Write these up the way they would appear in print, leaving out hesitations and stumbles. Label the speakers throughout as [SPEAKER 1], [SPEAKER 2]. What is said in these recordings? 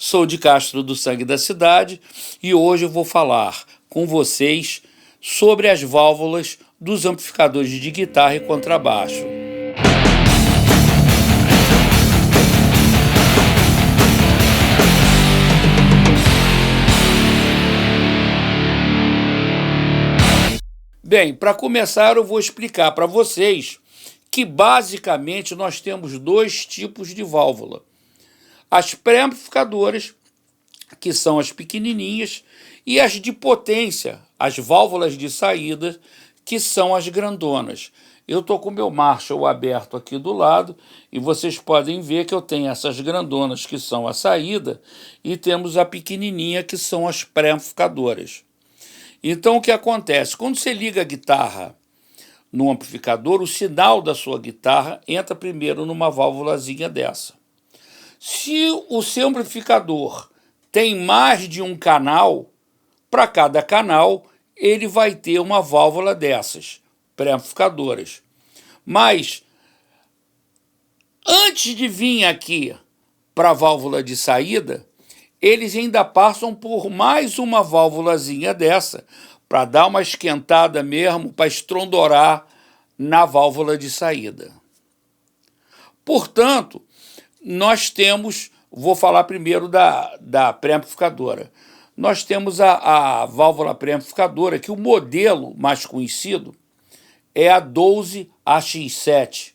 [SPEAKER 1] Sou de Castro do Sangue da Cidade e hoje eu vou falar com vocês sobre as válvulas dos amplificadores de guitarra e contrabaixo. Bem, para começar eu vou explicar para vocês que basicamente nós temos dois tipos de válvula. As pré-amplificadoras, que são as pequenininhas, e as de potência, as válvulas de saída, que são as grandonas. Eu estou com o meu Marshall aberto aqui do lado e vocês podem ver que eu tenho essas grandonas, que são a saída, e temos a pequenininha, que são as pré-amplificadoras. Então, o que acontece? Quando você liga a guitarra no amplificador, o sinal da sua guitarra entra primeiro numa válvulazinha dessa. Se o seu amplificador tem mais de um canal, para cada canal ele vai ter uma válvula dessas, pré-amplificadoras. Mas, antes de vir aqui para a válvula de saída, eles ainda passam por mais uma válvulazinha dessa, para dar uma esquentada mesmo, para estrondorar na válvula de saída. Portanto, nós temos, vou falar primeiro da pré-amplificadora. Nós temos a válvula pré-amplificadora, que o modelo mais conhecido é a 12AX7.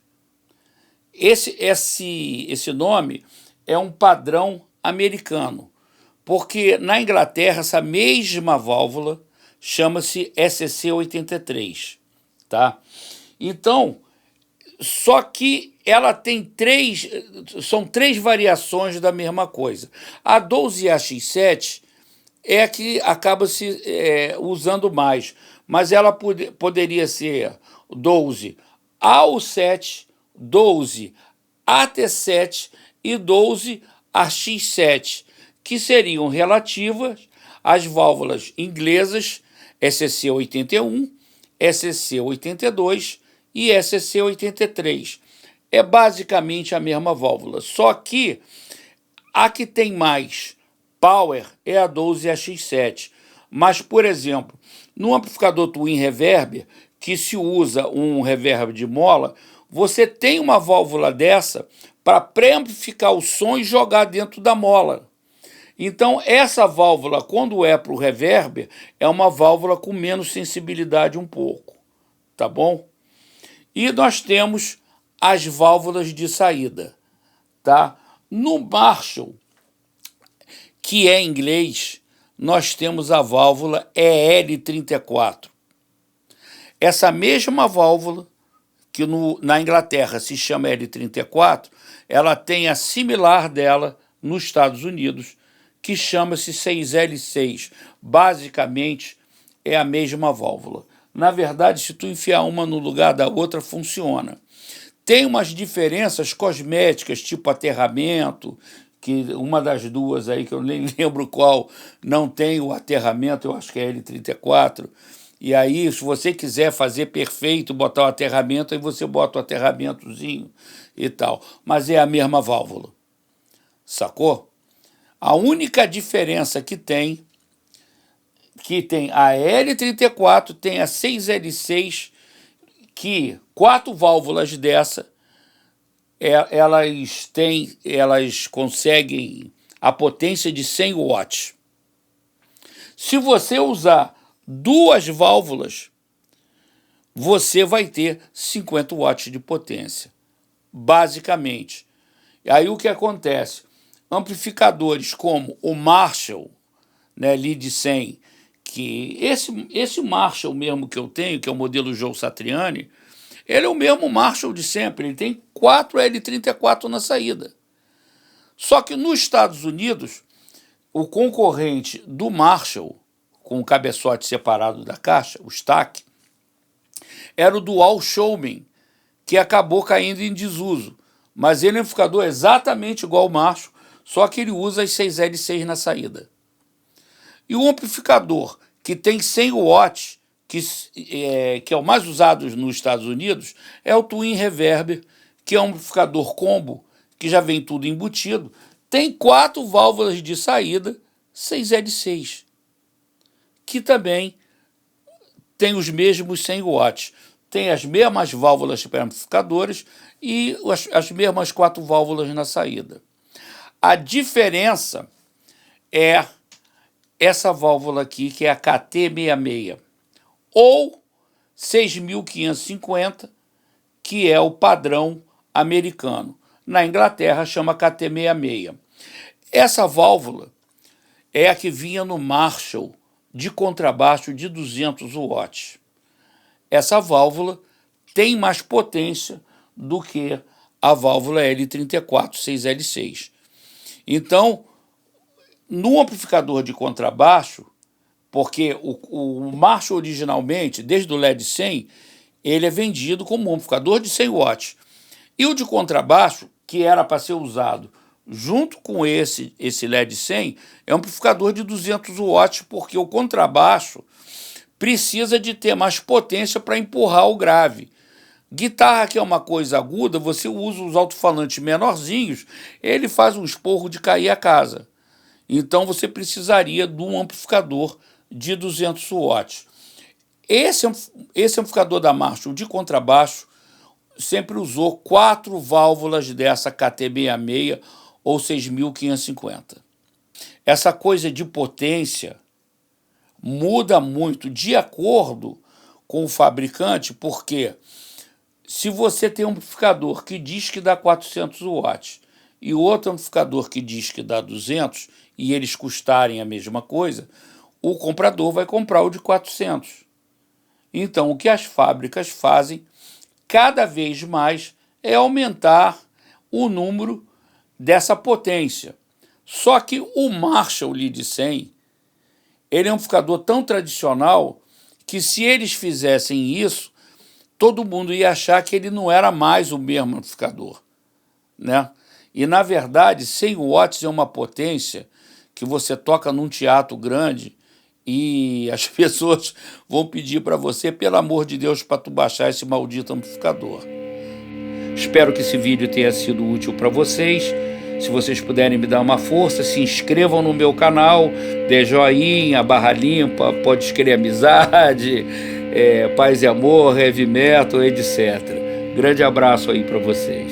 [SPEAKER 1] Esse nome é um padrão americano, porque na Inglaterra essa mesma válvula chama-se SC83, tá? Então, só que ela tem são três variações da mesma coisa. A 12AX7 é a que acaba se usando mais, mas ela poderia ser 12AU7, 12AT7 e 12AX7, que seriam relativas às válvulas inglesas SC81, SC82 e SC83. É basicamente a mesma válvula, só que a que tem mais power é a 12AX7. Mas, por exemplo, no amplificador Twin Reverb, que se usa um reverb de mola, você tem uma válvula dessa para pré-amplificar o som e jogar dentro da mola. Então, essa válvula, quando é para o reverb, é uma válvula com menos sensibilidade um pouco, tá bom? E nós temos as válvulas de saída, tá? No Marshall, que é em inglês, nós temos a válvula EL34. Essa mesma válvula, que na Inglaterra se chama EL34, ela tem a similar dela nos Estados Unidos, que chama-se 6L6. Basicamente, é a mesma válvula. Na verdade, se tu enfiar uma no lugar da outra, funciona. Tem umas diferenças cosméticas, tipo aterramento, que uma das duas aí, que eu nem lembro qual, não tem o aterramento, eu acho que é L34. E aí, se você quiser fazer perfeito, botar o aterramento, aí você bota o aterramentozinho e tal. Mas é a mesma válvula. Sacou? A única diferença que tem a L34, tem a 6L6, que 4 válvulas dessa, elas conseguem a potência de 100 watts. Se você usar 2 válvulas, você vai ter 50 watts de potência, basicamente. E aí o que acontece? Amplificadores como o Marshall, né, Lead 100, que esse Marshall mesmo que eu tenho, que é o modelo Joe Satriani, ele é o mesmo Marshall de sempre, ele tem 4 L34 na saída. Só que nos Estados Unidos, o concorrente do Marshall, com o cabeçote separado da caixa, o stack, era o Dual Showman, que acabou caindo em desuso. Mas ele é um amplificador exatamente igual ao Marshall, só que ele usa as 6L6 na saída. E o amplificador que tem 100 watts, que é o mais usado nos Estados Unidos, é o Twin Reverb, que é um amplificador combo, que já vem tudo embutido, Tem 4 válvulas de saída 6L6, que também tem os mesmos 100 watts. Tem as mesmas válvulas para amplificadores e as mesmas 4 válvulas na saída. A diferença é essa válvula aqui, que é a KT66, ou 6.550, que é o padrão americano. Na Inglaterra chama KT66. Essa válvula é a que vinha no Marshall de contrabaixo de 200 watts. Essa válvula tem mais potência do que a válvula L34 6L6. Então, no amplificador de contrabaixo, porque o Marshall originalmente, desde o LED 100, ele é vendido como um amplificador de 100 watts. E o de contrabaixo, que era para ser usado junto com esse LED 100, é um amplificador de 200 watts, porque o contrabaixo precisa de ter mais potência para empurrar o grave. Guitarra, que é uma coisa aguda, você usa os alto-falantes menorzinhos, ele faz um esporro de cair a casa. Então você precisaria de um amplificador de 200 watts. Esse amplificador da Marshall de contrabaixo sempre usou 4 válvulas dessa KT66 ou 6.550. Essa coisa de potência muda muito de acordo com o fabricante, porque se você tem um amplificador que diz que dá 400 watts e outro amplificador que diz que dá 200 e eles custarem a mesma coisa, o comprador vai comprar o de 400. Então, o que as fábricas fazem cada vez mais é aumentar o número dessa potência. Só que o Marshall Lead 100, ele é um amplificador tão tradicional que se eles fizessem isso, todo mundo ia achar que ele não era mais o mesmo amplificador, né? E, na verdade, 100 watts é uma potência que você toca num teatro grande e as pessoas vão pedir para você, pelo amor de Deus, para tu baixar esse maldito amplificador. Espero que esse vídeo tenha sido útil para vocês. Se vocês puderem me dar uma força, se inscrevam no meu canal, dê joinha, barra limpa, pode escrever amizade, paz e amor, heavy metal, etc. Grande abraço aí para vocês.